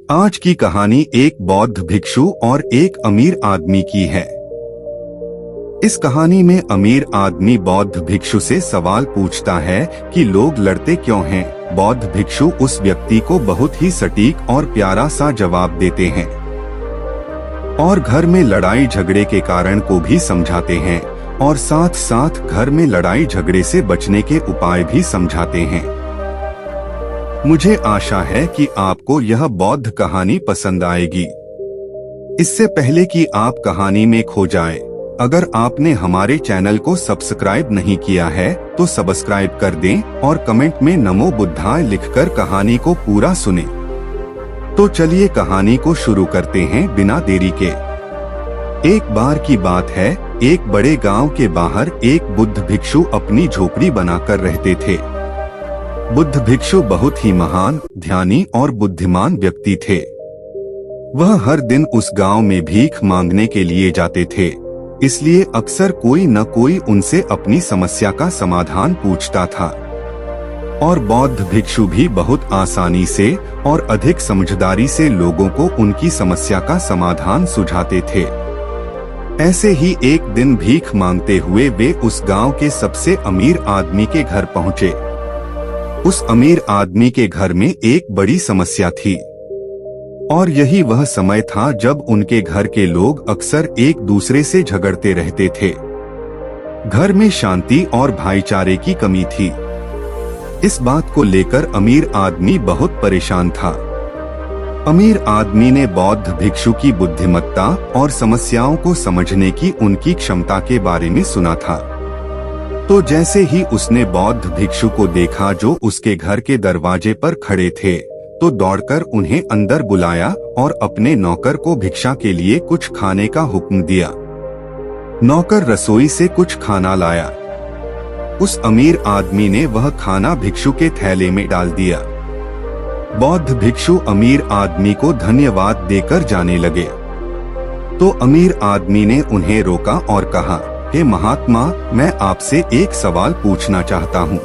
आज की कहानी एक बौद्ध भिक्षु और एक अमीर आदमी की है। इस कहानी में अमीर आदमी बौद्ध भिक्षु से सवाल पूछता है कि लोग लड़ते क्यों हैं। बौद्ध भिक्षु उस व्यक्ति को बहुत ही सटीक और प्यारा सा जवाब देते हैं और घर में लड़ाई झगड़े के कारण को भी समझाते हैं और साथ साथ घर में लड़ाई झगड़े से बचने के उपाय भी समझाते हैं। मुझे आशा है कि आपको यह बौद्ध कहानी पसंद आएगी। इससे पहले कि आप कहानी में खो जाएं, अगर आपने हमारे चैनल को सब्सक्राइब नहीं किया है तो सब्सक्राइब कर दें और कमेंट में नमो बुद्धाय लिखकर कहानी को पूरा सुनें। तो चलिए कहानी को शुरू करते हैं बिना देरी के। एक बार की बात है, एक बड़े गांव के बाहर एक बुद्ध भिक्षु अपनी झोपड़ी बनाकर रहते थे। बुद्ध भिक्षु बहुत ही महान, ध्यानी और बुद्धिमान व्यक्ति थे। वह हर दिन उस गांव में भीख मांगने के लिए जाते थे, इसलिए अक्सर कोई न कोई उनसे अपनी समस्या का समाधान पूछता था। और बौद्ध भिक्षु भी बहुत आसानी से और अधिक समझदारी से लोगों को उनकी समस्या का समाधान सुझाते थे। ऐसे ही एक दिन भीख मांगते हुए वे उस गांव के सबसे अमीर आदमी के घर पहुंचे। उस अमीर आदमी के घर में एक बड़ी समस्या थी और यही वह समय था जब उनके घर के लोग अक्सर एक दूसरे से झगड़ते रहते थे। घर में शांति और भाईचारे की कमी थी। इस बात को लेकर अमीर आदमी बहुत परेशान था। अमीर आदमी ने बौद्ध भिक्षु की बुद्धिमत्ता और समस्याओं को समझने की उनकी क्षमता के बारे में सुना था। तो जैसे ही उसने बौद्ध भिक्षु को देखा जो उसके घर के दरवाजे पर खड़े थे, तो दौड़कर उन्हें अंदर बुलाया और अपने नौकर को भिक्षा के लिए कुछ खाने का हुक्म दिया। नौकर रसोई से कुछ खाना लाया। उस अमीर आदमी ने वह खाना भिक्षु के थैले में डाल दिया। बौद्ध भिक्षु अमीर आदमी को धन्यवाद देकर जाने लगे। तो अमीर आदमी ने उन्हें रोका और कहा, हे महात्मा, मैं आपसे एक सवाल पूछना चाहता हूँ।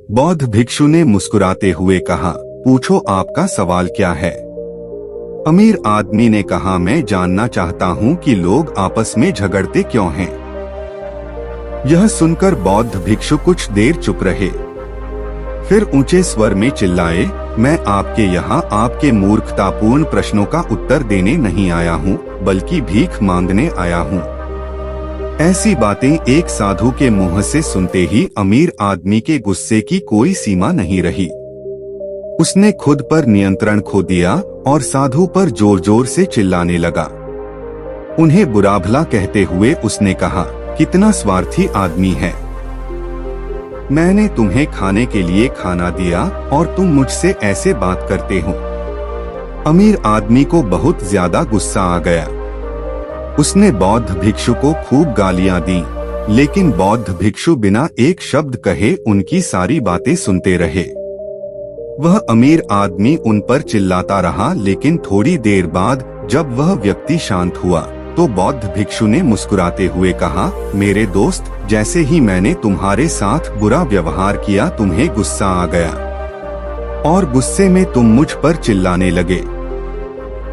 बौद्ध भिक्षु ने मुस्कुराते हुए कहा, पूछो, आपका सवाल क्या है। अमीर आदमी ने कहा, मैं जानना चाहता हूँ कि लोग आपस में झगड़ते क्यों हैं। यह सुनकर बौद्ध भिक्षु कुछ देर चुप रहे, फिर ऊंचे स्वर में चिल्लाए, मैं आपके यहाँ आपके मूर्खतापूर्ण प्रश्नों का उत्तर देने नहीं आया हूँ, बल्कि भीख मांगने आया हूँ। ऐसी बातें एक साधु के मुंह से सुनते ही अमीर आदमी के गुस्से की कोई सीमा नहीं रही। उसने खुद पर नियंत्रण खो दिया और साधु पर जोर जोर से चिल्लाने लगा। उन्हें बुरा भला कहते हुए उसने कहा, कितना स्वार्थी आदमी है। मैंने तुम्हें खाने के लिए खाना दिया और तुम मुझसे ऐसे बात करते हो। अमीर आदमी को बहुत ज्यादा गुस्सा आ गया। उसने बौद्ध भिक्षु को खूब गालियां दी, लेकिन बौद्ध भिक्षु बिना एक शब्द कहे उनकी सारी बातें सुनते रहे। वह अमीर आदमी उन पर चिल्लाता रहा, लेकिन थोड़ी देर बाद जब वह व्यक्ति शांत हुआ तो बौद्ध भिक्षु ने मुस्कुराते हुए कहा, मेरे दोस्त, जैसे ही मैंने तुम्हारे साथ बुरा व्यवहार किया तुम्हें गुस्सा आ गया और गुस्से में तुम मुझ पर चिल्लाने लगे,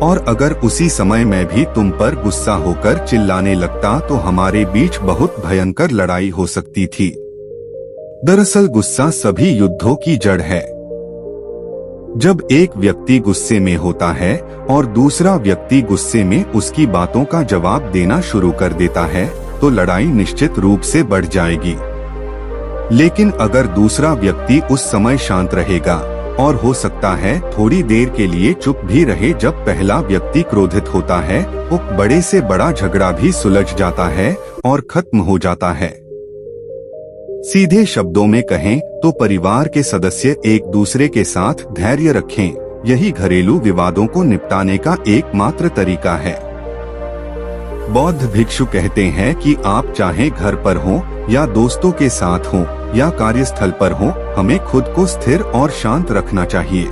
और अगर उसी समय मैं भी तुम पर गुस्सा होकर चिल्लाने लगता तो हमारे बीच बहुत भयंकर लड़ाई हो सकती थी। दरअसल गुस्सा सभी युद्धों की जड़ है। जब एक व्यक्ति गुस्से में होता है और दूसरा व्यक्ति गुस्से में उसकी बातों का जवाब देना शुरू कर देता है तो लड़ाई निश्चित रूप से बढ़ जाएगी। लेकिन अगर दूसरा व्यक्ति उस समय शांत रहेगा और हो सकता है थोड़ी देर के लिए चुप भी रहे, जब पहला व्यक्ति क्रोधित होता है तो बड़े से बड़ा झगड़ा भी सुलझ जाता है और खत्म हो जाता है। सीधे शब्दों में कहें तो परिवार के सदस्य एक दूसरे के साथ धैर्य रखें, यही घरेलू विवादों को निपटाने का एकमात्र तरीका है। बौद्ध भिक्षु कहते हैं कि आप चाहे घर पर हो या दोस्तों के साथ हो या कार्यस्थल पर हो, हमें खुद को स्थिर और शांत रखना चाहिए।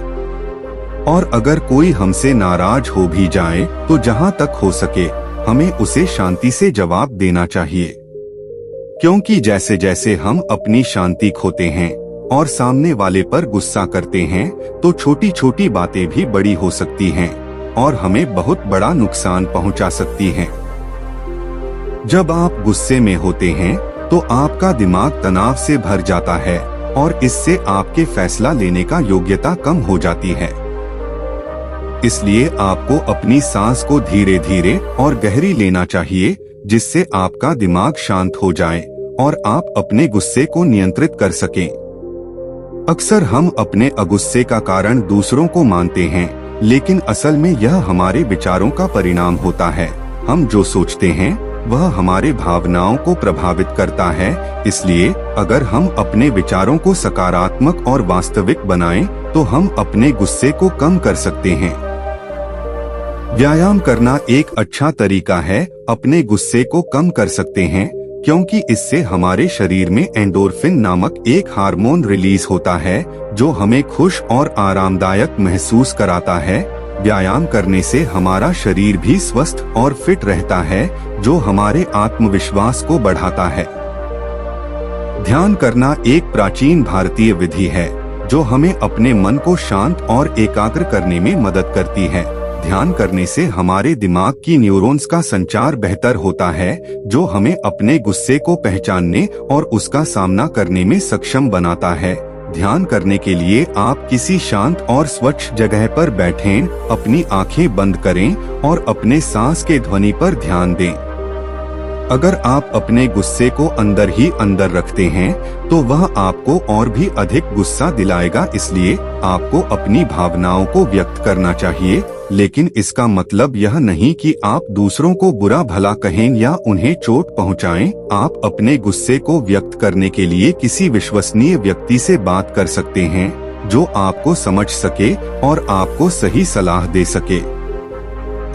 और अगर कोई हमसे नाराज हो भी जाए तो जहां तक हो सके हमें उसे शांति से जवाब देना चाहिए, क्योंकि जैसे जैसे हम अपनी शांति खोते हैं और सामने वाले पर गुस्सा करते हैं तो छोटी छोटी बातें भी बड़ी हो सकती हैं और हमें बहुत बड़ा नुकसान पहुंचा सकती हैं। जब आप गुस्से में होते हैं तो आपका दिमाग तनाव से भर जाता है और इससे आपके फैसला लेने का योग्यता कम हो जाती है। इसलिए आपको अपनी सांस को धीरे धीरे और गहरी लेना चाहिए, जिससे आपका दिमाग शांत हो जाए और आप अपने गुस्से को नियंत्रित कर सकें। अक्सर हम अपने अगुस्से का कारण दूसरों को मानते हैं, लेकिन असल में यह हमारे विचारों का परिणाम होता है। हम जो सोचते हैं वह हमारे भावनाओं को प्रभावित करता है। इसलिए अगर हम अपने विचारों को सकारात्मक और वास्तविक बनाएं, तो हम अपने गुस्से को कम कर सकते हैं। व्यायाम करना एक अच्छा तरीका है अपने गुस्से को कम कर सकते हैं, क्योंकि इससे हमारे शरीर में एंडोर्फिन नामक एक हार्मोन रिलीज होता है जो हमें खुश और आरामदायक महसूस कराता है। व्यायाम करने से हमारा शरीर भी स्वस्थ और फिट रहता है, जो हमारे आत्मविश्वास को बढ़ाता है। ध्यान करना एक प्राचीन भारतीय विधि है जो हमें अपने मन को शांत और एकाग्र करने में मदद करती है। ध्यान करने से हमारे दिमाग की न्यूरॉन्स का संचार बेहतर होता है, जो हमें अपने गुस्से को पहचानने और उसका सामना करने में सक्षम बनाता है। ध्यान करने के लिए आप किसी शांत और स्वच्छ जगह पर बैठें, अपनी आंखें बंद करें और अपने सांस के ध्वनि पर ध्यान दें। अगर आप अपने गुस्से को अंदर ही अंदर रखते हैं तो वह आपको और भी अधिक गुस्सा दिलाएगा। इसलिए आपको अपनी भावनाओं को व्यक्त करना चाहिए, लेकिन इसका मतलब यह नहीं कि आप दूसरों को बुरा भला कहें या उन्हें चोट पहुंचाएं। आप अपने गुस्से को व्यक्त करने के लिए किसी विश्वसनीय व्यक्ति से बात कर सकते हैं जो आपको समझ सके और आपको सही सलाह दे सके।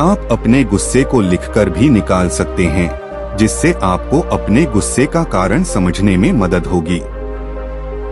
आप अपने गुस्से को लिखकर भी निकाल सकते हैं, जिससे आपको अपने गुस्से का कारण समझने में मदद होगी।